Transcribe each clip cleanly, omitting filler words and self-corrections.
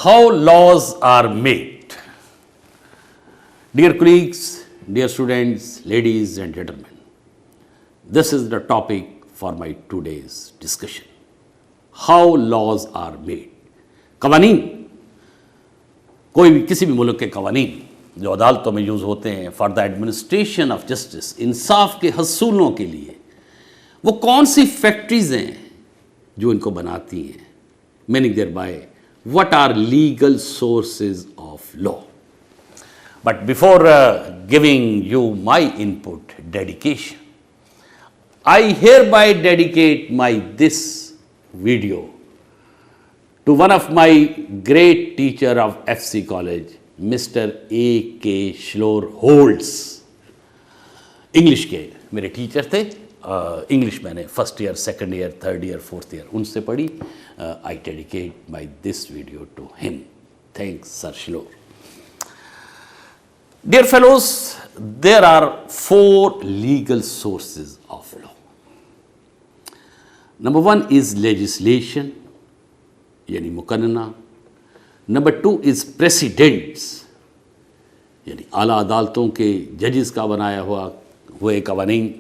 How laws are made. Dear colleagues, dear students, ladies and gentlemen, this is the topic for my today's discussion. How laws are made. कवानीन, कोई भी किसी भी मुल्क के कवानीन जो अदालतों में यूज़ होते हैं for the administration of justice, इंसाफ के हसूलों के लिए, वो कौन सी फैक्ट्रीज़ हैं जो इनको बनाती हैं, meaning thereby what are legal sources of law. But before giving you my input, dedication, I hereby dedicate this video to one of my great teacher of FC College, Mr. A.K. Schloor-Holtz. English के मेरे teacher थे, English मैंने first year, second year, third year, fourth year उनसे पढ़ी. I dedicate my this video to him. Thanks sir Schloor. Dear fellows, there are 4 legal sources of law. Number 1 is legislation यानी मुकन्ना. Number 2 is presidents यानी आला अदालतों के जजेस का बनाया हुए कवानीन.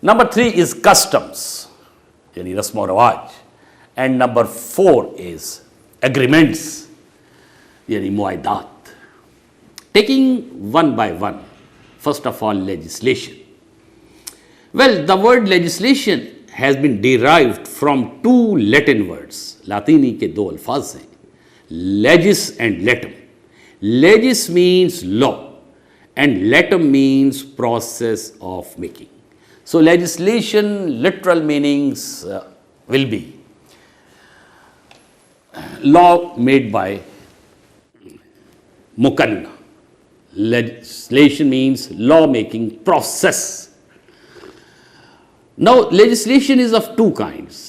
Number 3 is customs, यानी रस्म और रवाज. And number 4 is agreements, यानी मुआहदात. Taking one by one, first of all legislation. Well, the word legislation has been derived from 2 Latin words. लातीनी के 2 अल्फाज हैं, legis and latum. Legis means law and latum means process of making. So legislation literal meanings will be law made by mukanna. Legislation means law making process. Now legislation is of 2 kinds,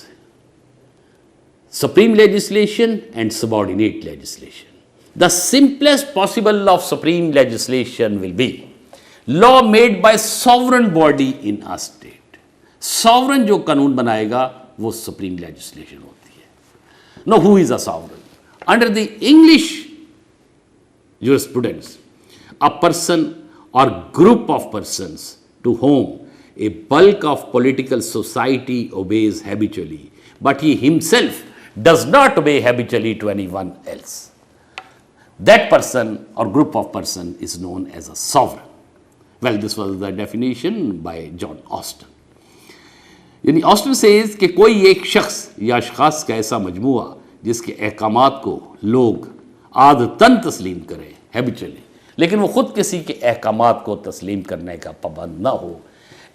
supreme legislation and subordinate legislation. The simplest possible of supreme legislation will be law made by sovereign body in a state. Sovereign जो कानून बनाएगा वो supreme legislation होती है. Now who is a sovereign? Under the English jurisprudence, a person or group of persons to whom a bulk of political society obeys habitually, but he himself does not obey habitually to anyone else. That person or group of person is known as a sovereign. Well, this was the definition by John Austin. यानी Austin says कि कोई एक शख्स या अशखास का ऐसा मजमुआ जिसके अहकामात को लोग आदतन तस्लीम करें हैबिचुअली, लेकिन वो खुद किसी के अहकामात को तस्लीम करने का पाबंद ना हो,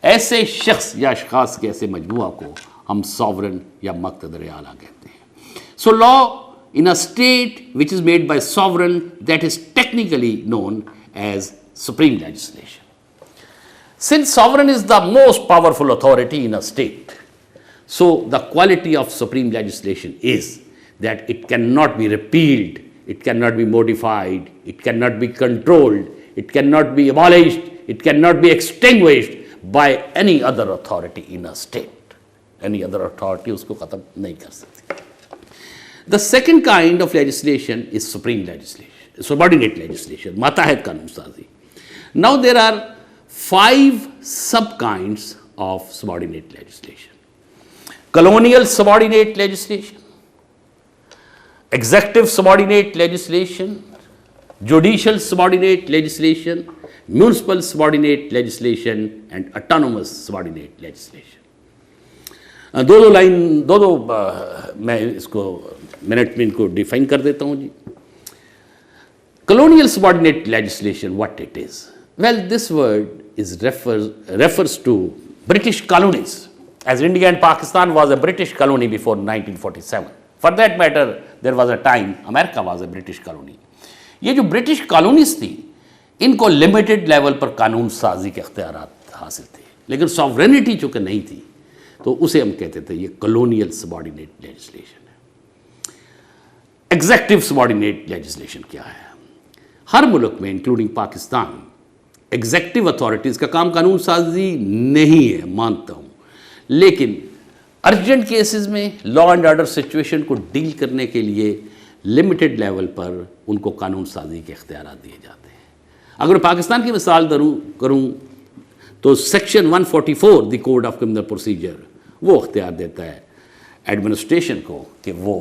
ऐसे शख्स या अशखास के ऐसे मजमुआ को हम सॉवरन या मक़तदर आला कहते हैं. So law in a state which is made by sovereign, that is technically known as supreme legislation. Since sovereign is the most powerful authority in a state, so the quality of supreme legislation is that it cannot be repealed, it cannot be modified, it cannot be controlled, it cannot be abolished, it cannot be extinguished by any other authority in a state. Any other authority उसको ख़त्म नहीं कर सकती. The second kind of legislation is supreme legislation, subordinate legislation, matahit kanun sazi. Now there are 5 sub-kinds of subordinate legislation. Colonial subordinate legislation, executive subordinate legislation, judicial subordinate legislation, municipal subordinate legislation, and autonomous subordinate legislation. दो line मैं इसको minute में इनको define कर देता हूँ जी. Colonial subordinate legislation, what it is? Well, this word is refers to British colonies, as India and Pakistan was a British colony before 1947. For that matter, there was a time America was a British colony. ये जो British colonies थी, इनको limited level पर कानून साजी के अख्तियारात हासिल थे, लेकिन सॉवरेनिटी चूँकि नहीं थी तो उसे हम कहते थे ये कॉलोनियल सबॉर्डिनेट लेजिस्लेशन है. एग्जेक्टिव सबॉर्डिनेट लेजिस्लेशन क्या है? हर मुल्क में इंक्लूडिंग पाकिस्तान एग्जेक्टिव अथॉरिटीज़ का काम कानून साजी नहीं है, मानता हूँ, लेकिन अर्जेंट केसेस में लॉ एंड ऑर्डर सिचुएशन को डील करने के लिए लिमिटेड लेवल पर उनको कानून साजी के इख्तियार दिए जाते हैं। अगर पाकिस्तान की मिसाल करूँ तो section 144 the code of criminal procedure वो इख्तियार देता है एडमिनिस्ट्रेशन को कि वो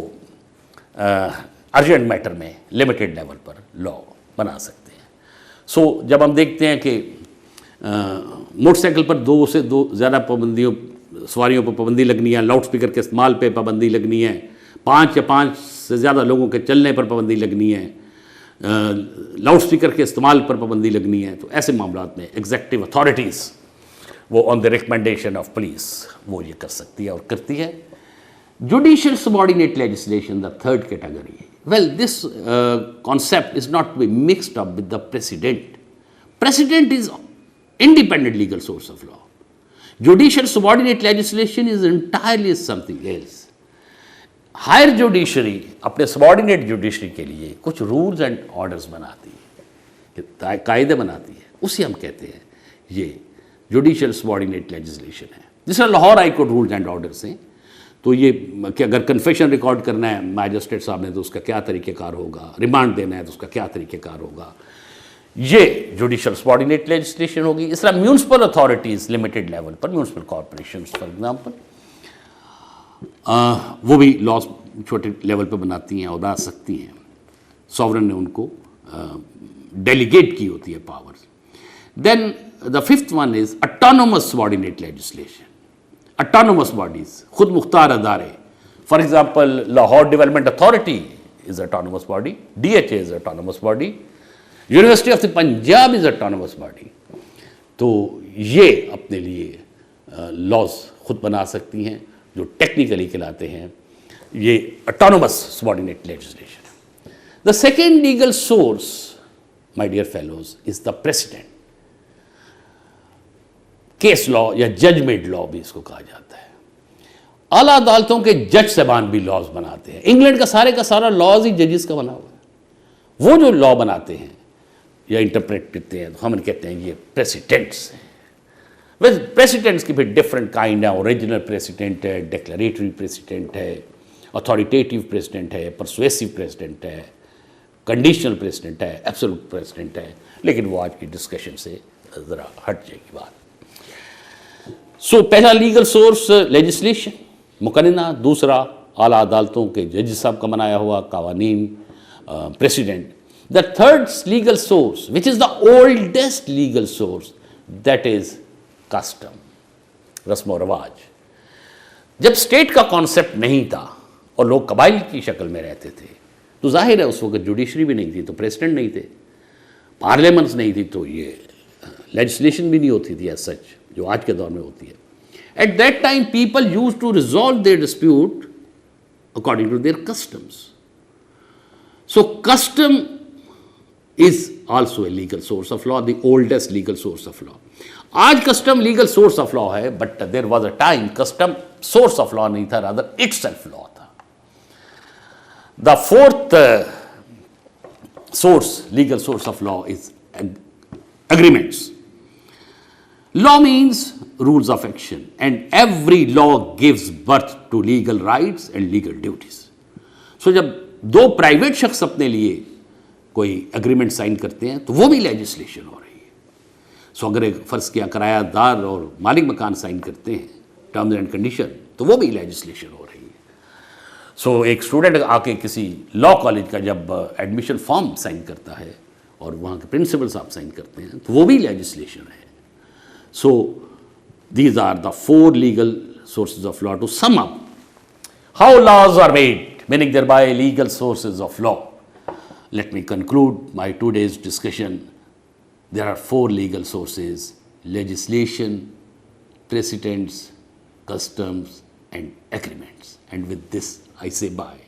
अर्जेंट मैटर में लिमिटेड लेवल पर लॉ बना सकते हैं। सो जब हम देखते हैं कि मोटरसाइकिल पर 2 से ज़्यादा पाबंदियों सवारियों पर पाबंदी लगनी है, लाउड स्पीकर के इस्तेमाल पे पाबंदी लगनी है, 5 या 5 से ज़्यादा लोगों के चलने पर पाबंदी लगनी है, लाउड स्पीकर के इस्तेमाल पर पाबंदी लगनी है, तो ऐसे मामलों में एग्जीक्यूटिव अथॉरिटीज़ वो on the recommendation of police वो ये कर सकती है और करती है। Judicial subordinate legislation the third category. Well this concept is not to be mixed up with the president. President is independent legal source of law. Judicial subordinate legislation is entirely something else. Higher judiciary अपने subordinate judiciary के लिए कुछ rules and orders बनाती है, कायदे बनाती है, उसे हम कहते हैं ये judicial subordinate legislation है। जिस तरह Lahore high court rules and orders हैं, तो ये कि अगर कन्फेशन रिकॉर्ड करना है मैजिस्ट्रेट साहब ने तो उसका क्या तरीक़ेकार होगा, रिमांड देना है तो उसका क्या तरीक़ेकार होगा, ये जुडिशियल सबॉर्डिनेट लेजिस्लेशन होगी। इस तरह म्यूनिसिपल अथॉरिटीज़ लिमिटेड लेवल पर, म्यूनिसिपल कॉरपोरेशन फॉर एग्जांपल, वो भी लॉज छोटे लेवल पर बनाती हैं और बना सकती हैं। सॉवरन ने उनको डेलीगेट की होती है powers. Then the fifth one is autonomous subordinate legislation. Autonomous bodies, खुद मुख्तार अदारे, for example Lahore development authority is autonomous body, DHA is autonomous body, university of the Punjab is autonomous body. तो ये अपने लिए लॉज खुद बना सकती हैं जो टेक्निकली कहलाते हैं ये autonomous subordinate legislation. The second legal source my dear fellows is the president. Case law या जजमेंट लॉ भी इसको कहा जाता है। आला अदालतों के जज साहबान भी लॉज बनाते हैं। इंग्लैंड का सारा लॉज ही जजेस का बना हुआ है। वो जो लॉ बनाते हैं या इंटरप्रेट करते हैं तो हम कहते हैं ये प्रेसिडेंट्स हैं। वैसे प्रेसिडेंट्स की फिर डिफरेंट काइंड है। ओरिजिनल प्रेसिडेंट है, डिक्लेरेटरी प्रेसिडेंट है, अथॉरिटेटिव प्रेसिडेंट है, परसुएसिव प्रेसिडेंट है, कंडीशनल प्रेसिडेंट है, एब्सोल्यूट प्रेसिडेंट है। लेकिन वो आज की डिस्कशन से ज़रा हट जाएगी बात। सो पहला लीगल सोर्स लेजिस्लेशन मुकन्ना, दूसरा आला अदालतों के जज साहब का बनाया हुआ कावानीन, president. The third legal source, which is the oldest legal source, that is custom, रस्म और रवाज। जब स्टेट का कॉन्सेप्ट नहीं था और लोग कबाइल की शक्ल में रहते थे तो जाहिर है उस वक्त जुडिशरी भी नहीं थी, तो प्रेसिडेंट नहीं थे, पार्लियामेंट्स नहीं थी, तो ये लेजिस्लेशन भी नहीं होती थी एज सच जो आज के दौर में होती है। At that time people use to resolve their dispute according to their customs. So custom is also a legal source of law, the oldest legal source of law. आज custom legal source of law है, but there was a time custom source of law नहीं था, rather itself law था। The fourth legal source of law is agreements. Law means rules of action, and every law gives birth to legal rights and legal duties. So जब दो private शख्स अपने लिए कोई agreement sign करते हैं तो वो भी लेजिस्लेशन हो रही है। सो अगर एक फ़र्ज़ किया किरायादार और मालिक मकान साइन करते हैं टर्म्स एंड कंडीशन तो वो भी लेजिस्लेशन हो रही है। सो एक स्टूडेंट आके किसी लॉ कॉलेज का जब एडमिशन फॉर्म साइन करता है और वहाँ के प्रिंसिपल साहब साइन करते हैं तो वो भी लेजिस्लेशन है। So these are the 4 legal sources of law. To sum up how laws are made, meaning thereby legal sources of law. Let me conclude my today's discussion. There are 4 legal sources: legislation, precedents, customs, and agreements. And with this, I say bye.